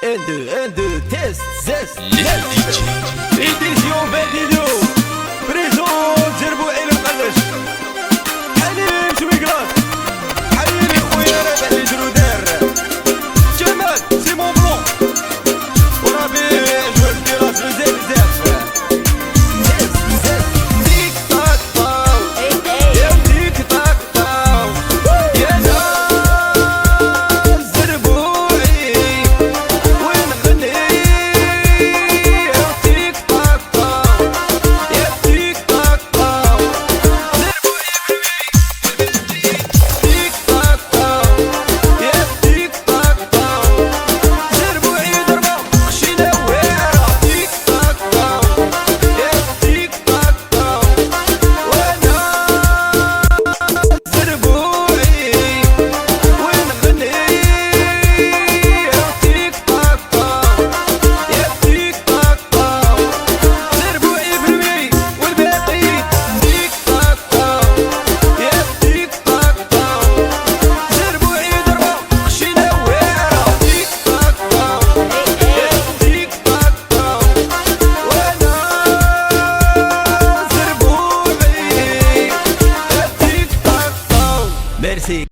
1, 2, test, zest, L'édition. édition 22 بريزون جربوا عين القرش حليم شويقرات حليم خويا رابح لي درو دار جمال سيمون بلون وربيع جوج كراس بزاف بزاف زيت زيت تيك تاك طاو يا تيك تاك طاو يا ناس زربوعي وين غني يا تيك تاك طاو يا تيك تاك طاو زربوعي تيك تاك طاو يا تيك تاك طاو زربوعي ضربة خشينا واعرة تيك تاك طاو يا تيك تاك طاو وانا زربوعي وين غني يا تيك تاك طاو يا تيك تاك طاو زربوعي بالمي والباقي تيك تاك طاو يا تيك تاك طاو زربوعي ضربة خشينا واعرة تيك تاك طاو يا تيك تاك طاو وانا زربوعي يا تيك تاك طاو ميرسي